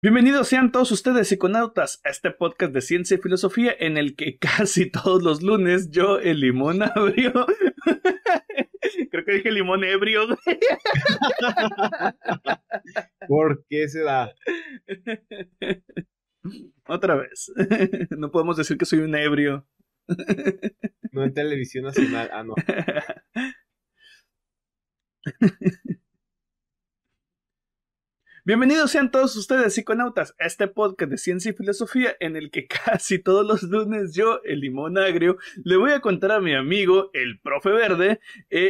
Bienvenidos sean todos ustedes, psiconautas, a este podcast de ciencia y filosofía en el que casi todos los lunes yo, el limón abrio, creo que dije limón ebrio, ¿Por qué se da? otra vez, no podemos decir que soy un ebrio. No en televisión nacional. Ah, no. Bienvenidos sean todos ustedes, psiconautas, a este podcast de ciencia y filosofía en el que casi todos los lunes yo, el limón agrio, le voy a contar a mi amigo, el profe verde,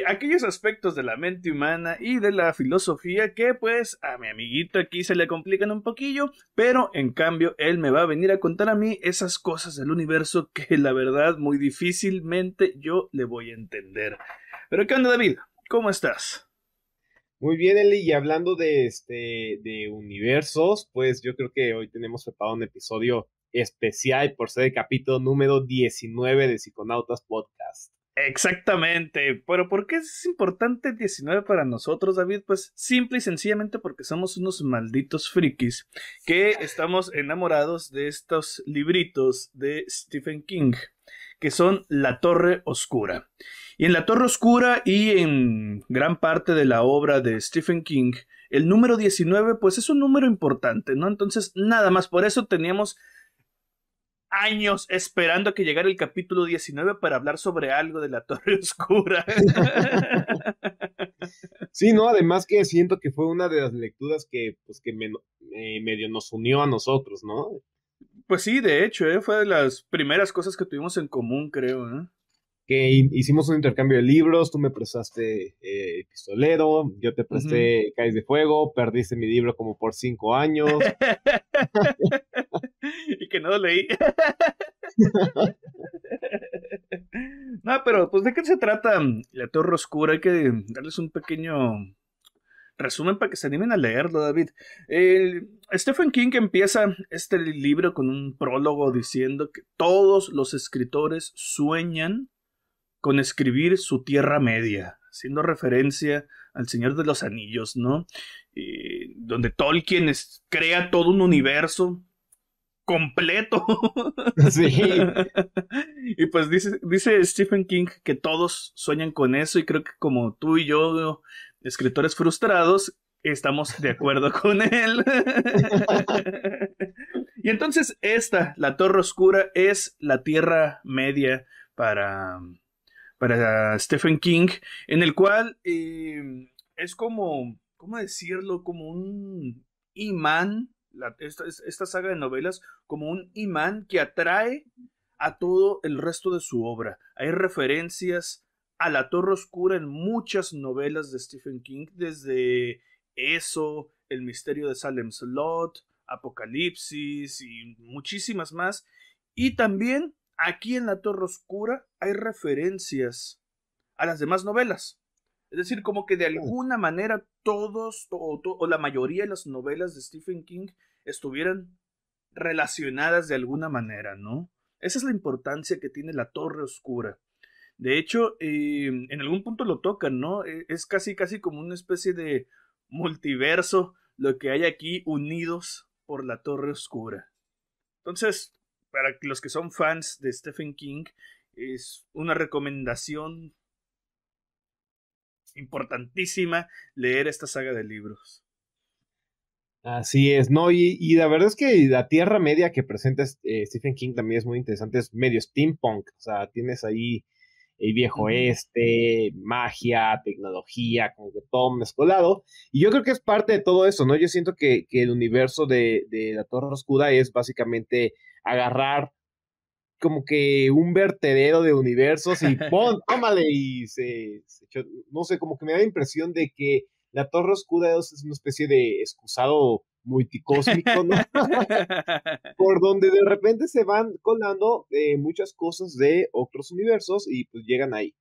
aquellos aspectos de la mente humana y de la filosofía que pues a mi amiguito aquí se le complican un poquillo, pero en cambio él me va a venir a contar a mí esas cosas del universo que la verdad muy difícilmente yo le voy a entender. Pero ¿qué onda, David? ¿Cómo estás? Muy bien, Eli, y hablando de universos, pues yo creo que hoy tenemos preparado un episodio especial por ser el capítulo número 19 de Psiconautas Podcast. Exactamente, pero ¿por qué es importante el 19 para nosotros, David? Pues simple y sencillamente porque somos unos malditos frikis que estamos enamorados de estos libritos de Stephen King, que son La Torre Oscura. Y en La Torre Oscura y en gran parte de la obra de Stephen King, el número 19 pues es un número importante, ¿no? Entonces, nada más por eso teníamos años esperando a que llegara el capítulo 19 para hablar sobre algo de la Torre Oscura. Sí, no, además que siento que fue una de las lecturas que, pues, medio nos unió a nosotros, ¿no? Pues sí, de hecho, fue de las primeras cosas que tuvimos en común, creo. Que hicimos un intercambio de libros, tú me prestaste Pistolero, yo te Ujú. presté Cáliz de Fuego, perdiste mi libro como por 5 años. Y que no lo leí. No, pero pues ¿de qué se trata La Torre Oscura? Hay que darles un pequeño resumen para que se animen a leerlo, David. Stephen King empieza este libro con un prólogo diciendo que todos los escritores sueñan con escribir su Tierra Media, haciendo referencia al Señor de los Anillos, ¿no? Donde Tolkien crea todo un universo completo. Sí, Y pues dice Stephen King que todos sueñan con eso y creo que como tú y yo, escritores frustrados, estamos de acuerdo con él. Y entonces la Torre Oscura, es la Tierra Media para, para Stephen King, en el cual es como, ¿cómo decirlo? Como un imán, esta saga de novelas, como un imán que atrae a todo el resto de su obra. Hay referencias a la Torre Oscura en muchas novelas de Stephen King, desde eso, El misterio de Salem Slot, Apocalipsis y muchísimas más. Y también aquí en La Torre Oscura hay referencias a las demás novelas. Es decir, como que de alguna manera o la mayoría de las novelas de Stephen King estuvieran relacionadas de alguna manera, ¿no? Esa es la importancia que tiene La Torre Oscura. De hecho, en algún punto lo tocan, ¿no? Es casi, casi como una especie de multiverso lo que hay aquí unidos por La Torre Oscura. Entonces, para los que son fans de Stephen King, es una recomendación importantísima leer esta saga de libros. así es, ¿no? Y la verdad es que la Tierra Media que presenta Stephen King también es muy interesante, es medio steampunk, o sea, tienes ahí el viejo Ujú. oeste, magia, tecnología, como que todo mezcolado, y yo creo que es parte de todo eso, ¿no? Yo siento que el universo de la Torre Oscura es básicamente agarrar como que un vertedero de universos y ¡pum! ¡Tómale! Y no sé, como que me da la impresión de que la Torre Oscura es una especie de excusado multicósmico, ¿no? Por donde de repente se van colando muchas cosas de otros universos y pues llegan ahí.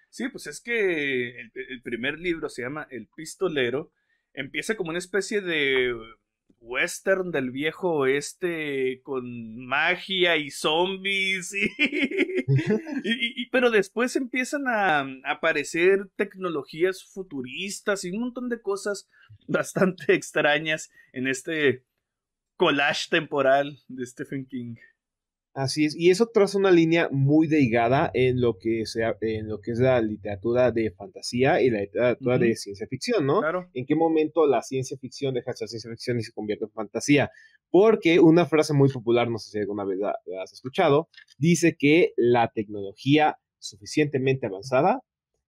Sí, pues es que el primer libro se llama El Pistolero. Empieza como una especie de western del viejo oeste con magia y zombies. Pero después empiezan a aparecer tecnologías futuristas y un montón de cosas bastante extrañas en este collage temporal de Stephen King. Así es, y eso traza una línea muy delgada en lo que es la literatura de fantasía y la literatura de ciencia ficción, ¿no? Claro. ¿En qué momento la ciencia ficción deja de ser ciencia ficción y se convierte en fantasía? Porque una frase muy popular, no sé si alguna vez la has escuchado, dice que la tecnología suficientemente avanzada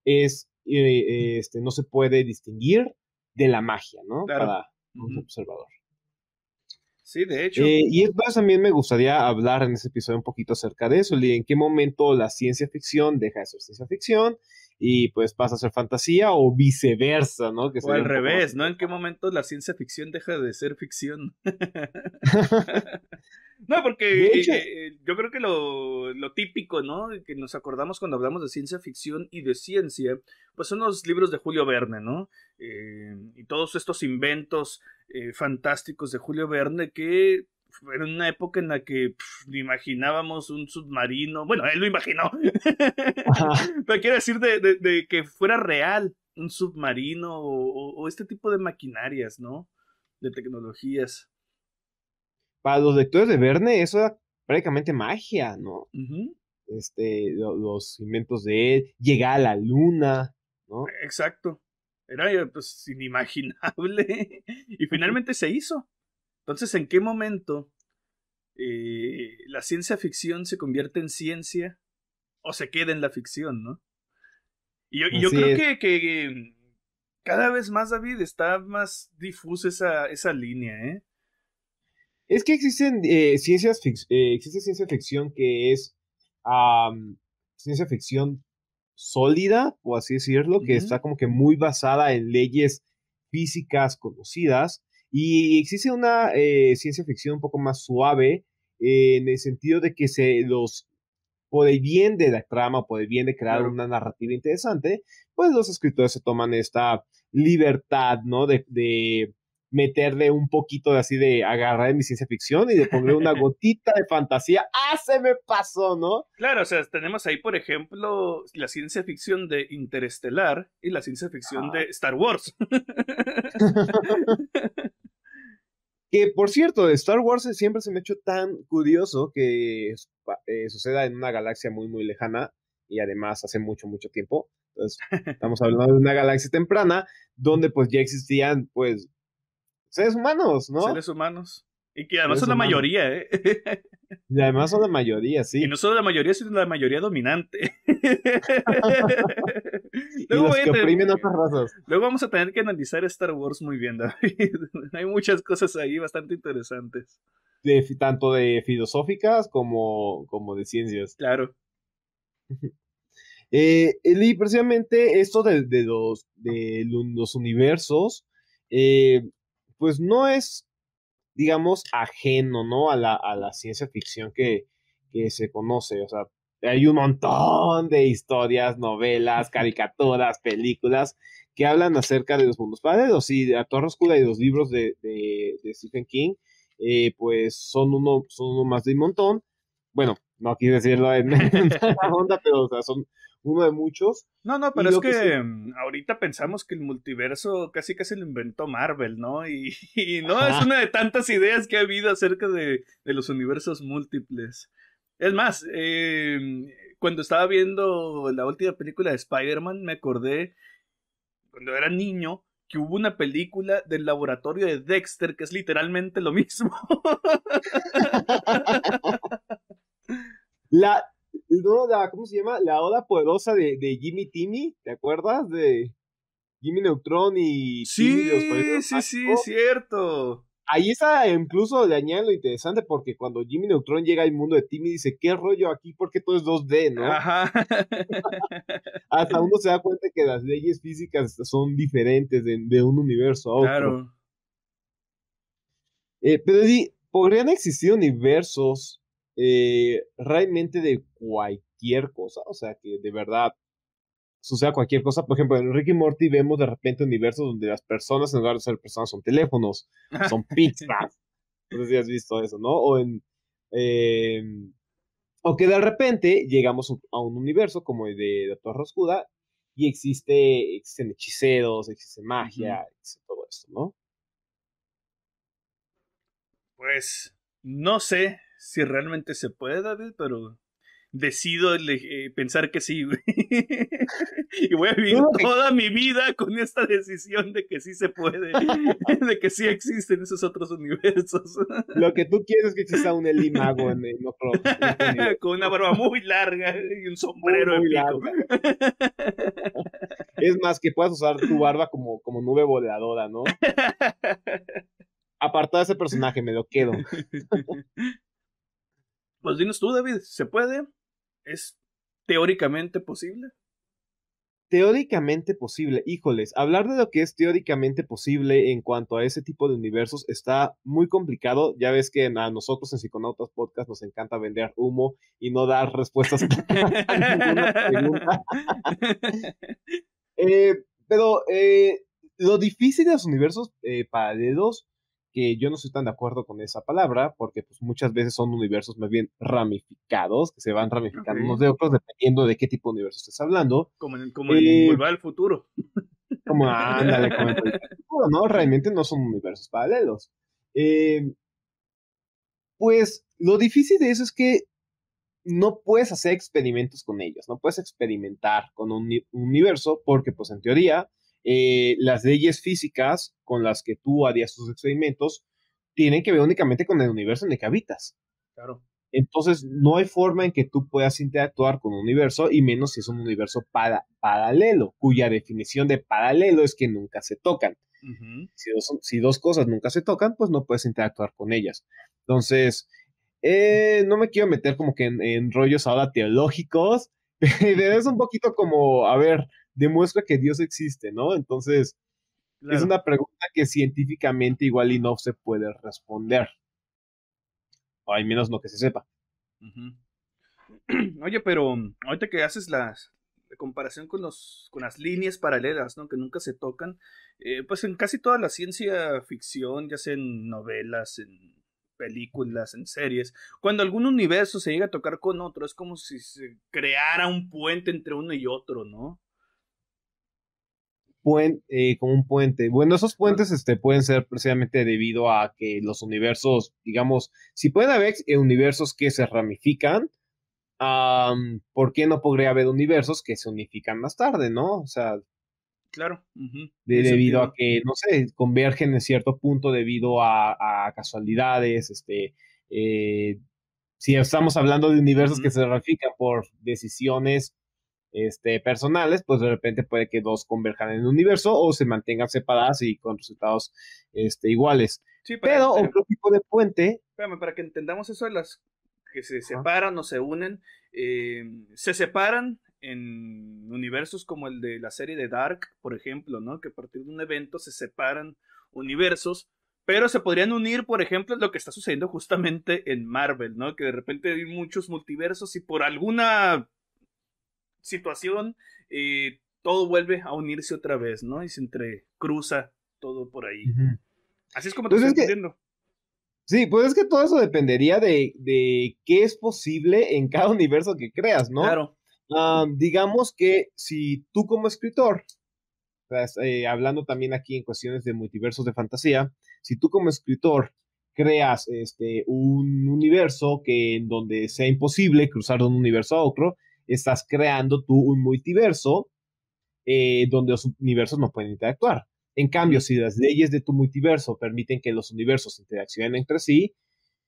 no se puede distinguir de la magia, ¿no? Claro. Para un observador. Sí, de hecho. Y es más, también me gustaría hablar en este episodio un poquito acerca de eso, en qué momento la ciencia ficción deja de ser ciencia ficción y pues pasa a ser fantasía o viceversa, ¿no? Que O sería al un poco revés, más ¿no? ¿En qué momento la ciencia ficción deja de ser ficción? No, De porque hecho, yo creo que lo típico, ¿no? Que nos acordamos cuando hablamos de ciencia ficción y de ciencia, pues son los libros de Julio Verne, ¿no? Y todos estos inventos fantásticos de Julio Verne que fueron una época en la que imaginábamos un submarino, bueno, él lo imaginó, pero quiero decir de que fuera real un submarino o este tipo de maquinarias, ¿no? De tecnologías. para los lectores de Verne eso era prácticamente magia, ¿no? Ujú. Los inventos de él, llegar a la luna, ¿no? Exacto. Era pues inimaginable. Y finalmente se hizo. Entonces, ¿en qué momento la ciencia ficción se convierte en ciencia o se queda en la ficción, ¿no? Y yo Así creo es. que cada vez más, David, está más difusa esa línea, ¿eh? Es que existen existe ciencia ficción que es ciencia ficción sólida, por así decirlo, que Ujú. está como que muy basada en leyes físicas conocidas, y existe una ciencia ficción un poco más suave, en el sentido de que por el bien de la trama, por el bien de crear Claro. una narrativa interesante, pues los escritores se toman esta libertad, ¿no? De meterle un poquito de así de agarrar mi ciencia ficción y de poner una gotita de fantasía. ¡Ah, se me pasó!, ¿no? Claro, o sea, tenemos ahí, por ejemplo, la ciencia ficción de Interestelar y la ciencia ficción de Ajá. Star Wars. Que por cierto, de Star Wars siempre se me ha hecho tan curioso que suceda en una galaxia muy, muy lejana y además hace mucho, mucho tiempo. Entonces, estamos hablando de una galaxia temprana donde pues ya existían pues seres humanos, ¿no? Seres humanos. Y que además Seres son la humanos. mayoría, ¿eh? Y además son la mayoría, Y sí. no solo la mayoría, sino la mayoría dominante. Y Luego, los que oprimen a otras razas. luego vamos a tener que analizar Star Wars muy bien, David. Hay muchas cosas ahí bastante interesantes. Tanto de filosóficas como de ciencias. Claro. Y precisamente esto de los universos, pues no es, digamos, ajeno, ¿no? A la ciencia ficción que se conoce. O sea, hay un montón de historias, novelas, caricaturas, películas que hablan acerca de los mundos paralelos. Y La Torre Oscura y los libros de Stephen King, pues son uno más de un montón. Bueno, no quiero decirlo en la onda, pero o sea, son uno de muchos. No, no, pero Y es lo que sí. que ahorita pensamos que el multiverso casi casi lo inventó Marvel, ¿no? Y no es Ajá. una de tantas ideas que ha habido acerca de los universos múltiples. Es más, cuando estaba viendo la última película de Spider-Man, me acordé, cuando era niño, que hubo una película del laboratorio de Dexter que es literalmente lo mismo. La, no, ¿cómo se llama? La oda poderosa de Jimmy Timmy, ¿te acuerdas? De Jimmy Neutron y Timmy de los Sí, Padrinos sí, sí, Mágicos. cierto. Ahí está, incluso le añaden lo interesante porque cuando Jimmy Neutron llega al mundo de Timmy dice, ¿qué rollo aquí? Porque todo es 2D, ¿no? Ajá. Hasta uno se da cuenta que las leyes físicas son diferentes de un universo a otro. Claro. Pero podrían existir universos realmente de cualquier cosa, o sea, que de verdad suceda cualquier cosa. Por ejemplo, en Rick y Morty vemos de repente universos donde las personas, en lugar de ser personas, son teléfonos, son pizzas. No sé si has visto eso, ¿no? Eh, o que de repente llegamos a un universo como el de la Torre Oscura y existen hechiceros, existe Ujú. magia, existe todo esto, ¿no? Pues no sé si realmente se puede, David, pero decido pensar que sí, güey. Y voy a vivir toda mi vida con esta decisión de que sí se puede, de que sí existen esos otros universos. Lo que tú quieres es que exista un Eli Mago en otro universo. Con una barba muy larga y un sombrero muy de pico. Es más, que puedas usar tu barba como nube voladora, ¿no? Apartado de ese personaje, me lo quedo. Pues dinos tú, David, ¿se puede? ¿Es teóricamente posible? Teóricamente posible, híjoles, hablar de lo que es teóricamente posible en cuanto a ese tipo de universos está muy complicado. Ya ves que a nosotros en Psiconautas Podcast nos encanta vender humo y no dar respuestas a ninguna pregunta. Pero lo difícil de los universos paralelos, que yo no estoy tan de acuerdo con esa palabra, porque pues muchas veces son universos más bien ramificados, que se van ramificando unos de otros dependiendo de qué tipo de universo estés hablando. Como en Volver al Futuro. Como ándale, como en Volver al Futuro, ¿no? Realmente no son universos paralelos. Pues lo difícil de eso es que no puedes hacer experimentos con ellos, no puedes experimentar con un universo porque, pues en teoría, las leyes físicas con las que tú harías tus experimentos tienen que ver únicamente con el universo en el que habitas. Claro. Entonces, no hay forma en que tú puedas interactuar con un universo, y menos si es un universo paralelo, cuya definición de paralelo es que nunca se tocan. Uh-huh. Si dos cosas nunca se tocan, pues no puedes interactuar con ellas. Entonces, no me quiero meter como que en rollos ahora teológicos, pero es un poquito como, a ver, demuestra que Dios existe, ¿no? Entonces, claro, es una pregunta que científicamente igual y no se puede responder. O al menos no que se sepa. Uh-huh. Oye, pero ahorita que haces la comparación con las líneas paralelas, ¿no? Que nunca se tocan, pues en casi toda la ciencia ficción, ya sea en novelas, en películas, en series, cuando algún universo se llega a tocar con otro, es como si se creara un puente entre uno y otro, ¿no? Como un puente. Bueno, esos puentes pueden ser precisamente debido a que los universos, digamos, si pueden haber universos que se ramifican, ¿por qué no podría haber universos que se unifican más tarde, no? O sea, claro. Uh-huh. Debido a que, no sé, convergen en cierto punto debido a casualidades, si estamos hablando de universos que se ramifican por decisiones personales, pues de repente puede que dos converjan en un universo o se mantengan separadas y con resultados iguales. Sí, pero otro tipo de puente... Espérame, para que entendamos eso de las que se separan o se unen, se separan en universos como el de la serie de Dark, por ejemplo, ¿no? Que a partir de un evento se separan universos, pero se podrían unir, por ejemplo, lo que está sucediendo justamente en Marvel, ¿no? Que de repente hay muchos multiversos y por alguna situación todo vuelve a unirse otra vez, ¿no? Y se entrecruza todo por ahí. Uh-huh. Así es como te estoy entendiendo. Sí, pues es que todo eso dependería de qué es posible en cada universo que creas, ¿no? Claro. Digamos que si tú como escritor, hablando también aquí en cuestiones de multiversos de fantasía, si tú como escritor creas un universo que en donde sea imposible cruzar de un universo a otro, estás creando tú un multiverso donde los universos no pueden interactuar. En cambio, si las leyes de tu multiverso permiten que los universos interaccionen entre sí,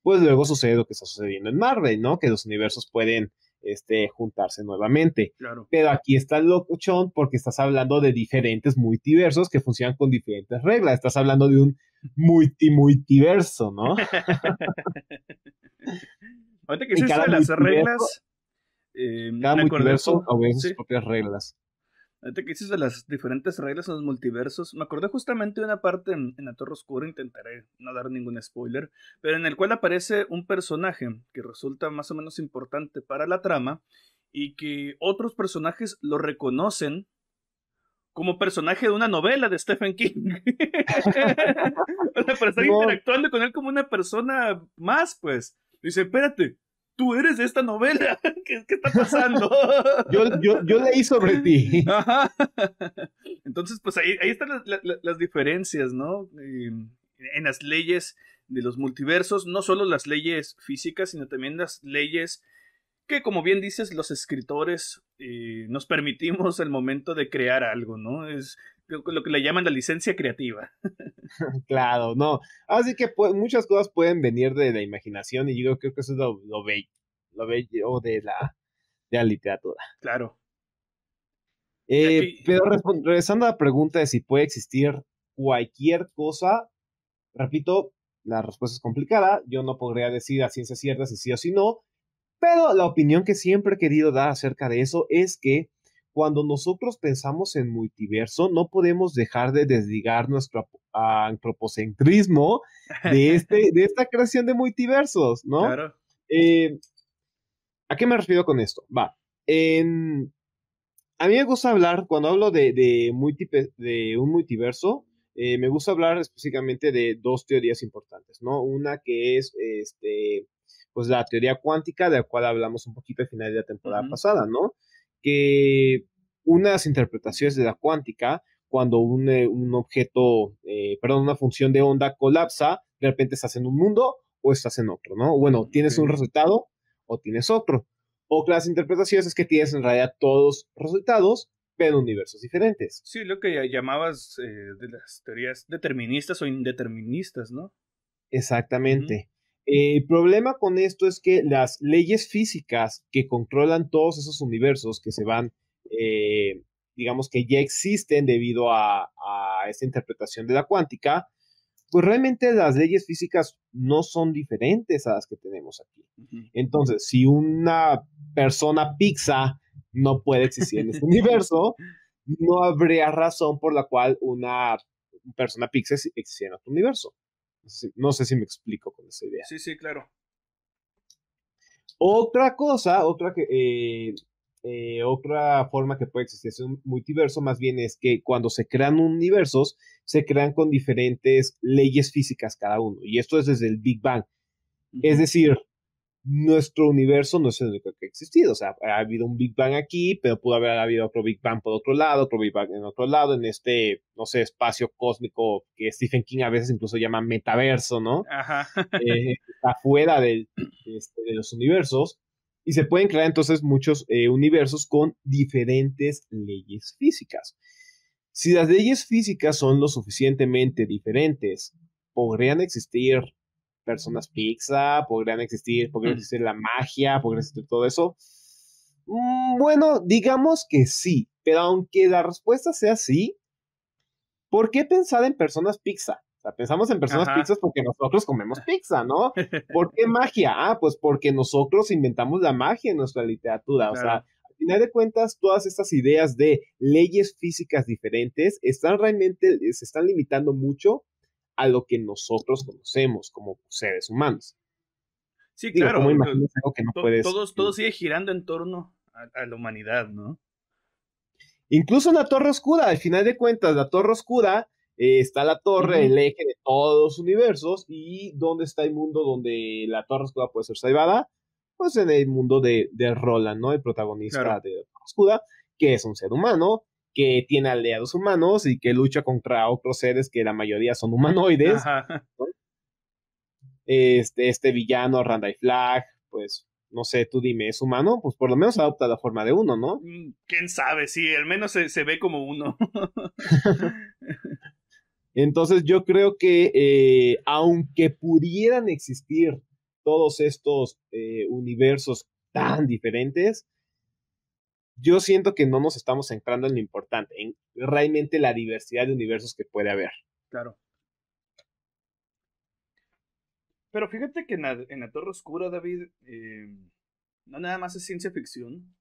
pues luego sucede lo que está sucediendo en Marvel, ¿no? Que los universos pueden juntarse nuevamente. Claro. Pero aquí está el locuchón porque estás hablando de diferentes multiversos que funcionan con diferentes reglas. Estás hablando de un multiverso, ¿no? Ahorita que hiciste de las reglas... cada multiverso obedece sus propias reglas. Ahorita que dices de las diferentes reglas en los multiversos, me acordé justamente de una parte en La Torre Oscura, intentaré no dar ningún spoiler, pero en el cual aparece un personaje que resulta más o menos importante para la trama y que otros personajes lo reconocen como personaje de una novela de Stephen King. O sea, para estar interactuando con él como una persona más, pues. Dice, espérate, tú eres de esta novela. ¿Qué está pasando? yo leí sobre ti. Ajá. Entonces, pues ahí están las diferencias, ¿no? En las leyes de los multiversos, no solo las leyes físicas, sino también las leyes que, como bien dices, los escritores nos permitimos al momento de crear algo, ¿no? Es lo que le llaman la licencia creativa. Claro, no. Así que muchas cosas pueden venir de la imaginación y yo creo que eso es lo bello de la literatura. Claro. Y aquí, Pero regresando a la pregunta de si puede existir cualquier cosa, repito, la respuesta es complicada. Yo no podría decir a ciencia cierta si sí o si no, pero la opinión que siempre he querido dar acerca de eso es que cuando nosotros pensamos en multiverso, no podemos dejar de desligar nuestro antropocentrismo de esta creación de multiversos, ¿no? claro. Eh, ¿A qué me refiero con esto? A mí me gusta hablar, cuando hablo de un multiverso, me gusta hablar específicamente de dos teorías importantes, ¿no? Una que es, pues la teoría cuántica, de la cual hablamos un poquito al final de la temporada Uh-huh. pasada, ¿no? Que unas interpretaciones de la cuántica, cuando un objeto, perdón, una función de onda colapsa, de repente estás en un mundo o estás en otro, ¿no? Bueno, tienes un Okay. resultado o tienes otro. O las interpretaciones es que tienes en realidad todos resultados, pero en universos diferentes. Sí, lo que llamabas de las teorías deterministas o indeterministas, ¿no? Uh-huh. Exactamente. El problema con esto es que las leyes físicas que controlan todos esos universos que se van, digamos que ya existen debido a esta interpretación de la cuántica, pues realmente las leyes físicas no son diferentes a las que tenemos aquí. Uh-huh. Entonces, si una persona pizza no puede existir en este universo, no habría razón por la cual una persona pizza existiera en otro universo. No sé si me explico con esa idea. Sí, sí, claro. Otra cosa, otra forma que puede existir es un multiverso, más bien es que cuando se crean universos, se crean con diferentes leyes físicas cada uno. Y esto es desde el Big Bang. Es Uh-huh. decir, nuestro universo no es el único que ha existido. O sea, ha habido un Big Bang aquí, pero pudo haber habido otro Big Bang por otro lado, otro Big Bang en otro lado, en este, no sé, espacio cósmico que Stephen King a veces incluso llama metaverso, ¿no? Ajá. Afuera de los universos. Y se pueden crear entonces muchos universos con diferentes leyes físicas. Si las leyes físicas son lo suficientemente diferentes, podrían existir personas pizza, podría existir la magia, podría existir todo eso. Bueno, digamos que sí, pero aunque la respuesta sea sí, ¿por qué pensar en personas pizza? O sea, pensamos en personas Ajá. pizzas porque nosotros comemos pizza, ¿no? ¿Por qué magia? Ah, pues porque nosotros inventamos la magia en nuestra literatura. O sea, Claro. al final de cuentas, todas estas ideas de leyes físicas diferentes están realmente, se están limitando mucho a lo que nosotros conocemos como seres humanos. Sí, Digo, ¿cómo claro. imaginas algo que no puedes? Todo sigue girando en torno a la humanidad, ¿no? Incluso en la Torre Oscura, al final de cuentas, la Torre Oscura está la torre, Uh-huh. el eje de todos los universos, y ¿dónde está el mundo donde la Torre Oscura puede ser salvada? Pues en el mundo de Roland, ¿no? El protagonista Claro. de la Torre Oscura, que es un ser humano, que tiene aliados humanos y que lucha contra otros seres que la mayoría son humanoides, Ajá. ¿no? Este villano, Randall Flagg, pues no sé, tú dime, ¿es humano? Pues por lo menos adopta la forma de uno, ¿no? Quién sabe, sí, al menos se ve como uno. Entonces yo creo que aunque pudieran existir todos estos universos tan diferentes, yo siento que no nos estamos centrando en lo importante, en realmente la diversidad de universos que puede haber. Claro. Pero fíjate que en la Torre Oscura, David, no nada más es ciencia ficción.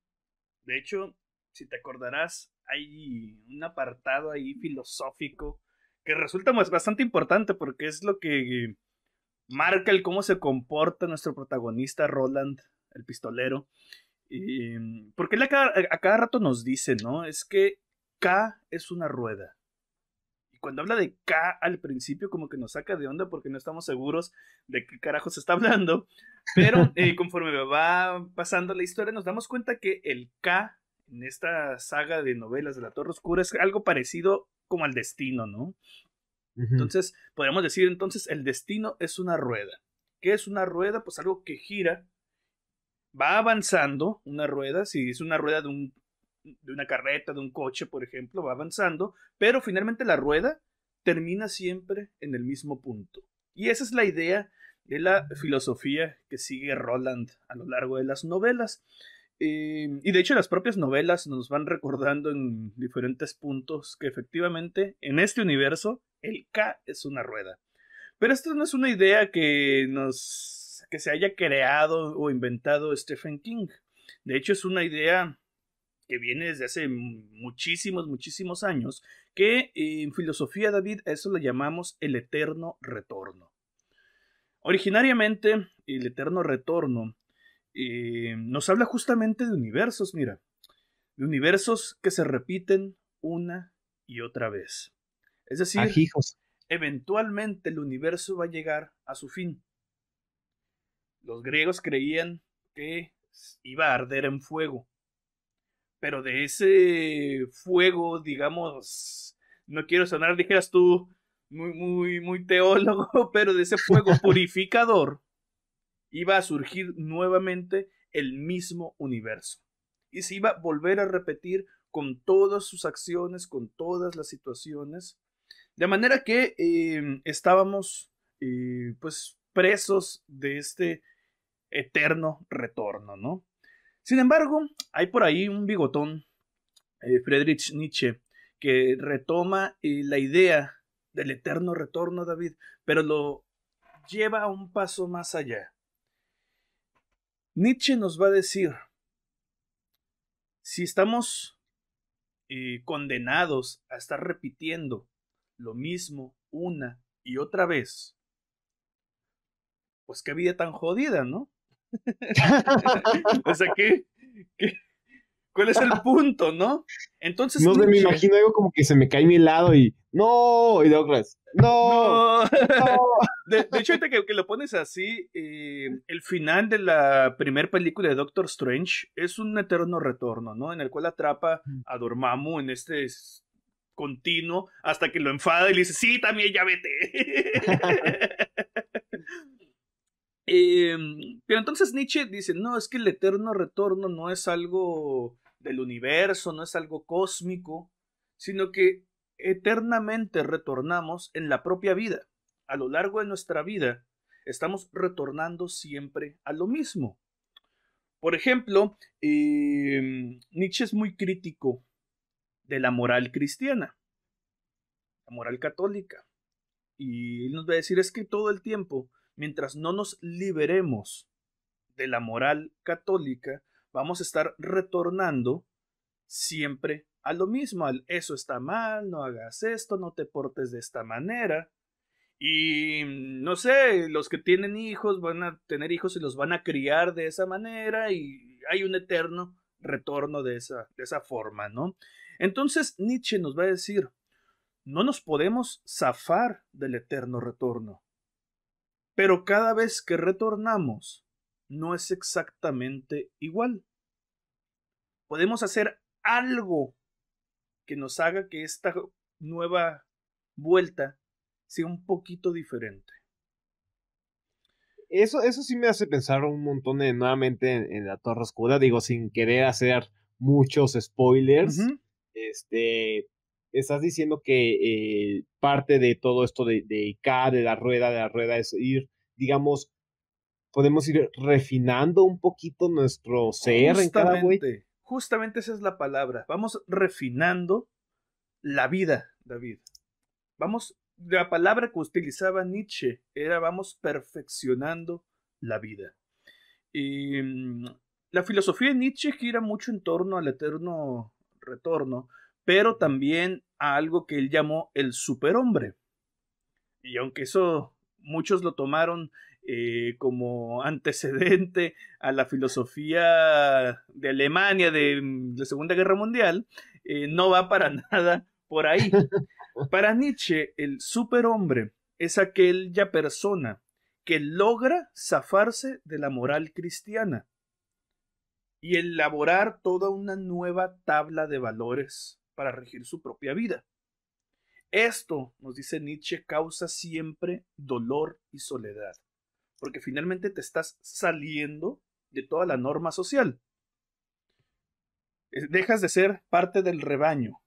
De hecho, si te acordarás, hay un apartado ahí filosófico que resulta bastante importante porque es lo que marca el cómo se comporta nuestro protagonista Roland, el pistolero. Porque él a cada rato nos dice, ¿no? Es que K es una rueda. Y cuando habla de K al principio, como que nos saca de onda porque no estamos seguros de qué carajo se está hablando. Pero conforme va pasando la historia, nos damos cuenta que el K en esta saga de novelas de la Torre Oscura es algo parecido como al destino, ¿no? Ujú. Entonces, podríamos decir entonces, el destino es una rueda. ¿Qué es una rueda? Pues algo que gira, va avanzando, una rueda, si es una rueda de una carreta, de un coche, por ejemplo, va avanzando, pero finalmente la rueda termina siempre en el mismo punto. Y esa es la idea de la filosofía que sigue Roland a lo largo de las novelas. Y de hecho las propias novelas nos van recordando en diferentes puntos que efectivamente en este universo el K es una rueda. Pero esto no es una idea que se haya creado o inventado Stephen King. De hecho, es una idea que viene desde hace muchísimos, muchísimos años, que en filosofía, David, a eso le llamamos el eterno retorno. Originariamente, el eterno retorno nos habla justamente de universos, mira, de universos que se repiten una y otra vez. Es decir, Ajijos. eventualmente el universo va a llegar a su fin. Los griegos creían que iba a arder en fuego, pero de ese fuego, digamos, no quiero sonar, dijeras tú, muy teólogo, pero de ese fuego purificador iba a surgir nuevamente el mismo universo. Y se iba a volver a repetir con todas sus acciones, con todas las situaciones, de manera que estábamos pues presos de este eterno retorno, ¿no? Sin embargo, hay por ahí un bigotón, Friedrich Nietzsche, que retoma la idea del eterno retorno, David, pero lo lleva a un paso más allá. Nietzsche nos va a decir, si estamos condenados a estar repitiendo lo mismo una y otra vez, pues qué vida tan jodida, ¿no? O sea, ¿qué, cuál es el punto, no? Entonces No sé, me Nietzsche, imagino algo como que se me cae mi lado y no, y de otras, no, no, no. de hecho, ahorita que lo pones así, el final de la primera película de Doctor Strange es un eterno retorno, ¿no? En el cual atrapa a Dormammu en este continuo hasta que lo enfada y le dice, sí, también ya vete. Eh, pero entonces Nietzsche dice, no, es que el eterno retorno no es algo del universo, no es algo cósmico, sino que eternamente retornamos en la propia vida. A lo largo de nuestra vida estamos retornando siempre a lo mismo. Por ejemplo, Nietzsche es muy crítico de la moral cristiana, la moral católica. Y él nos va a decir es que todo el tiempo, mientras no nos liberemos de la moral católica, vamos a estar retornando siempre a lo mismo, al eso está mal, no hagas esto, no te portes de esta manera. Y no sé, los que tienen hijos van a tener hijos y los van a criar de esa manera y hay un eterno retorno de esa forma, ¿no? Entonces Nietzsche nos va a decir, no nos podemos zafar del eterno retorno, pero cada vez que retornamos no es exactamente igual. Podemos hacer algo que nos haga que esta nueva vuelta sea un poquito diferente. Eso sí me hace pensar un montón nuevamente en la Torre Oscura, digo, sin querer hacer muchos spoilers, Ujú. estás diciendo que parte de todo esto de K, de la rueda es ir, digamos, podemos ir refinando un poquito nuestro ser en cada güey. Justamente esa es la palabra. Vamos refinando la vida, David. La palabra que utilizaba Nietzsche era vamos perfeccionando la vida. Y la filosofía de Nietzsche gira mucho en torno al eterno retorno, pero también a algo que él llamó el superhombre. Y aunque eso muchos lo tomaron como antecedente a la filosofía de Alemania de la Segunda Guerra Mundial, no va para nada por ahí. Para Nietzsche, el superhombre es aquella persona que logra zafarse de la moral cristiana y elaborar toda una nueva tabla de valores para regir su propia vida. Esto, nos dice Nietzsche, causa siempre dolor y soledad, porque finalmente te estás saliendo de toda la norma social. Dejas de ser parte del rebaño,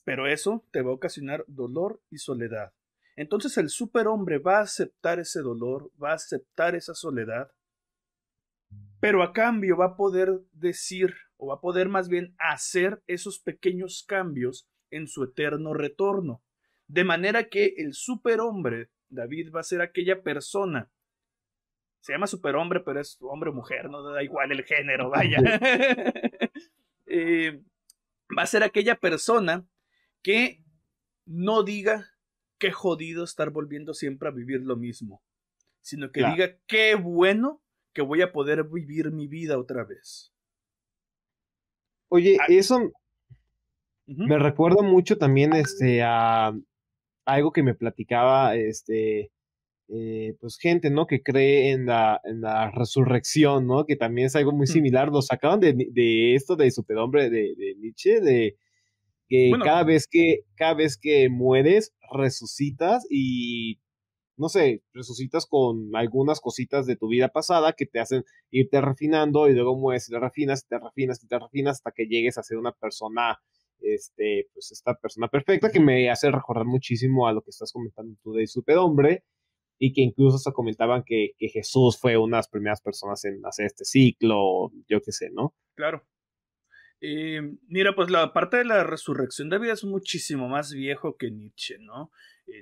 pero eso te va a ocasionar dolor y soledad. Entonces el superhombre va a aceptar ese dolor, va a aceptar esa soledad, pero a cambio va a poder decir, o va a poder más bien hacer esos pequeños cambios en su eterno retorno. De manera que el superhombre, David, va a ser aquella persona, se llama superhombre, pero es hombre o mujer, no da igual el género, vaya. Va a ser aquella persona que no diga qué jodido estar volviendo siempre a vivir lo mismo, sino que diga qué bueno que voy a poder vivir mi vida otra vez. Oye, eso me recuerda mucho también a algo que me platicaba pues gente, ¿no? Que cree en la resurrección, ¿no? Que también es algo muy similar. Lo sacaban de esto de Superhombre de Nietzsche, de que bueno, cada vez que mueres, resucitas y, no sé, resucitas con algunas cositas de tu vida pasada que te hacen irte refinando y luego mueres y te refinas, y te refinas, y te refinas hasta que llegues a ser una persona, pues esta persona perfecta que me hace recordar muchísimo a lo que estás comentando tú de Superhombre y que incluso se comentaban que Jesús fue una de las primeras personas en hacer este ciclo, yo qué sé, ¿no? Claro. Mira, pues la parte de la resurrección de vida es muchísimo más viejo que Nietzsche, ¿no?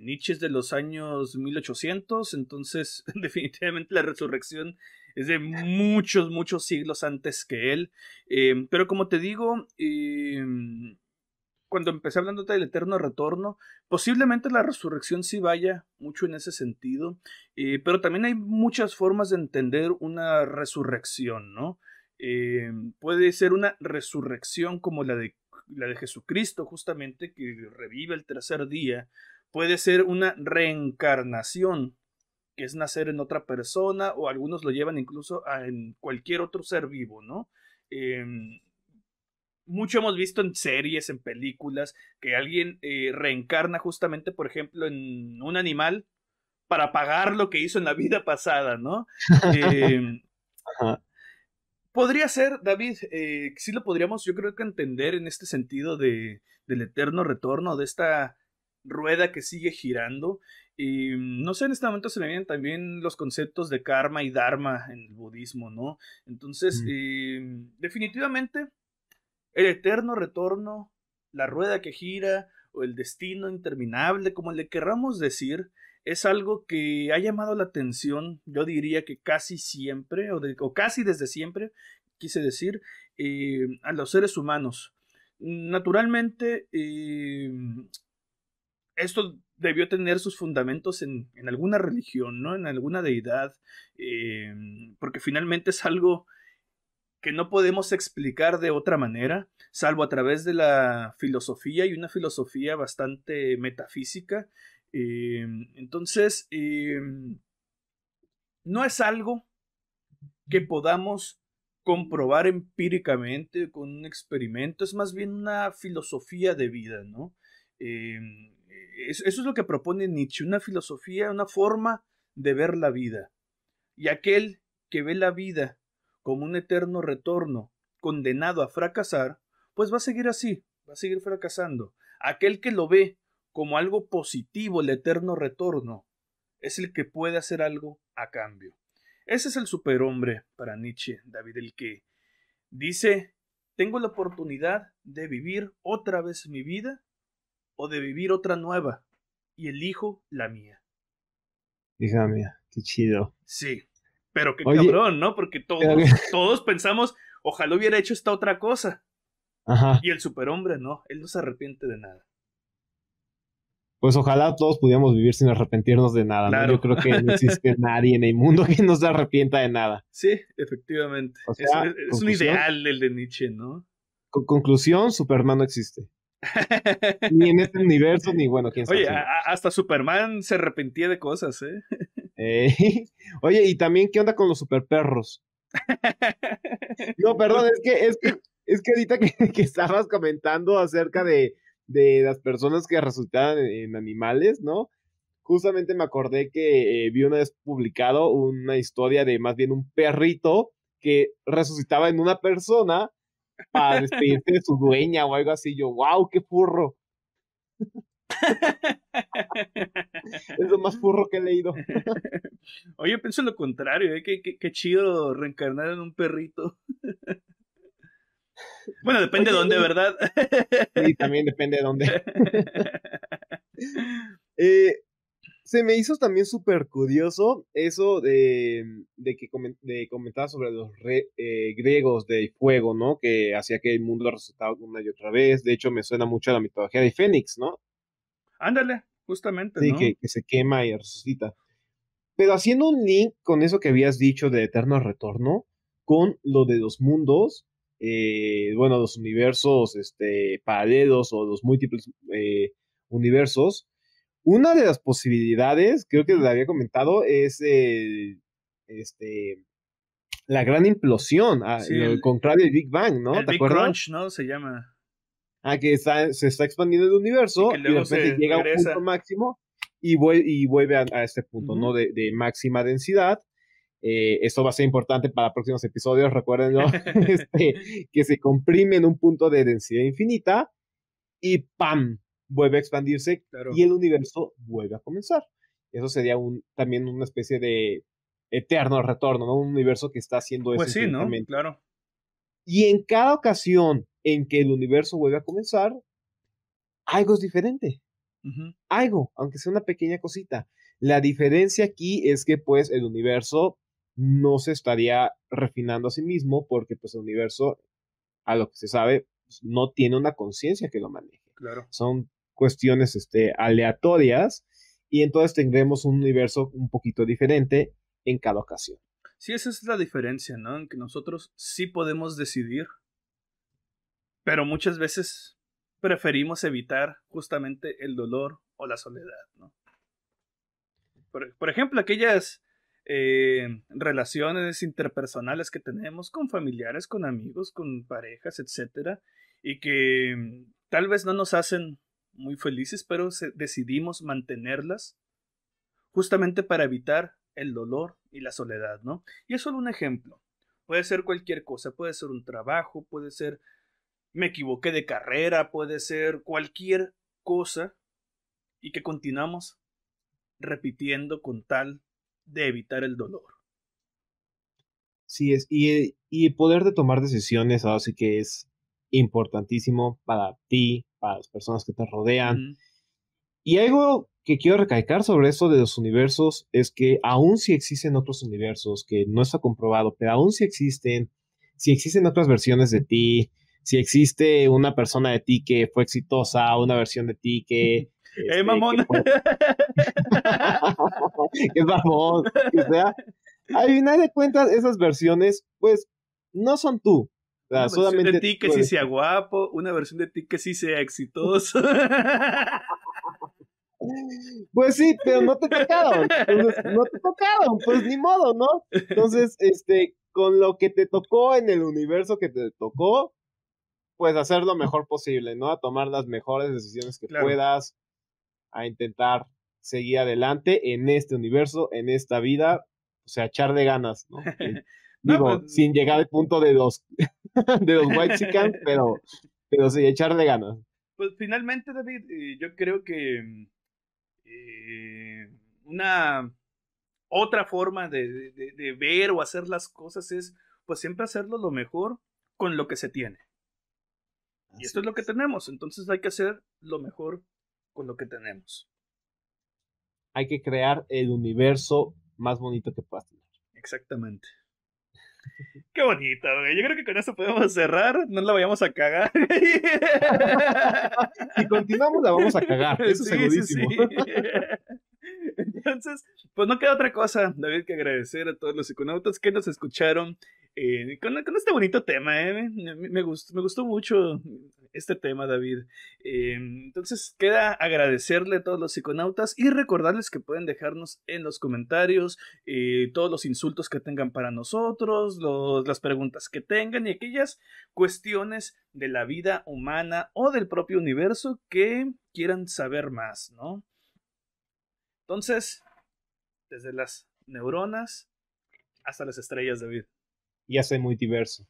Nietzsche es de los años 1800, entonces definitivamente la resurrección es de muchos, muchos siglos antes que él. Pero como te digo, cuando empecé hablando del eterno retorno, posiblemente la resurrección sí vaya mucho en ese sentido, pero también hay muchas formas de entender una resurrección, ¿no? Puede ser una resurrección como la de Jesucristo, justamente, que revive el tercer día. Puede ser una reencarnación, que es nacer en otra persona, o algunos lo llevan incluso en cualquier otro ser vivo, ¿no? Mucho hemos visto en series, en películas, que alguien reencarna justamente, por ejemplo, en un animal para pagar lo que hizo en la vida pasada, ¿no? Podría ser, David, sí lo podríamos, yo creo que entender en este sentido del eterno retorno, de esta rueda que sigue girando. No sé, en este momento se me vienen también los conceptos de karma y dharma en el budismo, ¿no? Entonces, definitivamente el eterno retorno, la rueda que gira o el destino interminable, como le querramos decir, es algo que ha llamado la atención, yo diría que casi siempre, o casi desde siempre, quise decir, a los seres humanos. Naturalmente, esto debió tener sus fundamentos en alguna religión, ¿no? En alguna deidad, porque finalmente es algo que no podemos explicar de otra manera, salvo a través de la filosofía y una filosofía bastante metafísica. Entonces, no es algo que podamos comprobar empíricamente con un experimento, es más bien una filosofía de vida, ¿no? Eso es lo que propone Nietzsche, una filosofía, una forma de ver la vida. Y aquel que ve la vida como un eterno retorno, condenado a fracasar, pues va a seguir así, va a seguir fracasando. Aquel que lo ve como algo positivo, el eterno retorno, es el que puede hacer algo a cambio. Ese es el superhombre para Nietzsche, David, el que dice, tengo la oportunidad de vivir otra vez mi vida o de vivir otra nueva, y elijo la mía. Hija mía, qué chido. Sí, pero qué Oye, cabrón, ¿no? Porque todos pensamos, ojalá hubiera hecho esta otra cosa. ajá. Y el superhombre no, él no se arrepiente de nada. Pues ojalá todos pudiéramos vivir sin arrepentirnos de nada, ¿no? Claro. Yo creo que no existe nadie en el mundo que no se arrepienta de nada. Sí, efectivamente. O sea, Es un ideal el de Nietzsche, ¿no? Conclusión, Superman no existe. Ni en este universo, ni bueno, quién sabe. Oye, hasta Superman se arrepentía de cosas, ¿eh? Eh, Oye, y también, ¿qué onda con los superperros? No, perdón, es que ahorita que estabas comentando acerca de las personas que resucitaban en animales, ¿no? Justamente me acordé que vi una vez publicado una historia de más bien un perrito que resucitaba en una persona para despedirse de su dueña o algo así. Yo, wow, qué furro. Es lo más furro que he leído. Oye, pienso lo contrario, ¿eh? Qué chido reencarnar en un perrito. Bueno, depende de Oye, dónde, ¿verdad? sí, también depende de dónde. Eh, Se me hizo también súper curioso eso de que comentaba sobre los griegos del fuego, ¿no? Que hacía que el mundo resucitaba una y otra vez. De hecho, me suena mucho a la mitología de Fénix, ¿no? Ándale, justamente, Sí, ¿no? que se quema y resucita. Pero haciendo un link con eso que habías dicho de Eterno Retorno, con lo de los mundos, bueno, los universos paralelos o los múltiples universos, una de las posibilidades, creo que Ujú. le había comentado, es la gran implosión, Sí, lo contrario del Big Bang, ¿no? el ¿Te Big acuerdas? Crunch, ¿no? Se llama. Que se está expandiendo el Y que universo y de luego repente se llega a un punto regresa. máximo y vuelve a este punto, Ujú. ¿no? De máxima densidad. Esto va a ser importante para próximos episodios, recuérdenlo, que se comprime en un punto de densidad infinita y ¡pam! Vuelve a expandirse y Claro. el universo vuelve a comenzar. Eso sería también una especie de eterno retorno, ¿no? Un universo que está haciendo eso Pues sí, ¿no? infinitamente. Claro. Y en cada ocasión en que el universo vuelve a comenzar, algo es diferente. Ujú. Algo, aunque sea una pequeña cosita. La diferencia aquí es que pues el universo no se estaría refinando a sí mismo porque pues el universo, a lo que se sabe, pues, no tiene una conciencia que lo maneje. Claro. Son cuestiones aleatorias y entonces tendremos un universo un poquito diferente en cada ocasión. Sí, esa es la diferencia, ¿no? En que nosotros sí podemos decidir, pero muchas veces preferimos evitar justamente el dolor o la soledad, ¿no? Por ejemplo, aquellas relaciones interpersonales que tenemos con familiares, con amigos, con parejas, etcétera, y que tal vez no nos hacen muy felices, pero decidimos mantenerlas justamente para evitar el dolor y la soledad, ¿no? Y es solo un ejemplo. Puede ser cualquier cosa, puede ser un trabajo, puede ser me equivoqué de carrera, puede ser cualquier cosa y que continuamos repitiendo con tal de evitar el dolor. Sí, y el poder de tomar decisiones ahora sí que es importantísimo para ti, para las personas que te rodean. Ujú. Y algo que quiero recalcar sobre esto de los universos es que aún si existen otros universos, que no está comprobado, pero aún si existen otras versiones de ti, si existe una persona de ti que fue exitosa, una versión de ti que Mamón! fue, que es barbón, que sea, al final de cuentas, esas versiones, pues, no son tú. O sea, Una versión de solamente ti que tú sí eres sea tú. guapo, una versión de ti que sí sea exitoso. Pues sí, pero no te tocaron. Entonces, no te tocaron, pues ni modo, ¿no? Entonces, con lo que te tocó en el universo que te tocó, pues hacer lo mejor posible, ¿no? A tomar las mejores decisiones que Claro. puedas, a intentar seguir adelante en este universo, en esta vida, o sea, echarle ganas, ¿no? No, pues, Digo, sin llegar al punto de los, de los Whitexicans, pero sí, echarle ganas. pues finalmente, David, yo creo que eh, una otra forma de ver o hacer las cosas es pues siempre hacerlo lo mejor con lo que se tiene. Y esto Así es lo que es. tenemos, entonces hay que hacer lo mejor con lo que tenemos. Hay que crear el universo más bonito que puedas tener. Exactamente. Qué bonito, güey. Yo creo que con eso podemos cerrar, no la vayamos a cagar. Si continuamos, la vamos a cagar, eso es Sí, sí, sí. segurísimo. Entonces, pues no queda otra cosa, David, que agradecer a todos los psiconautas que nos escucharon con este bonito tema. Me gustó mucho este tema, David. Entonces queda agradecerle a todos los psiconautas y recordarles que pueden dejarnos en los comentarios todos los insultos que tengan para nosotros, las preguntas que tengan y aquellas cuestiones de la vida humana o del propio universo que quieran saber más, ¿no? Entonces, desde las neuronas hasta las estrellas, David. Y hace muy diverso.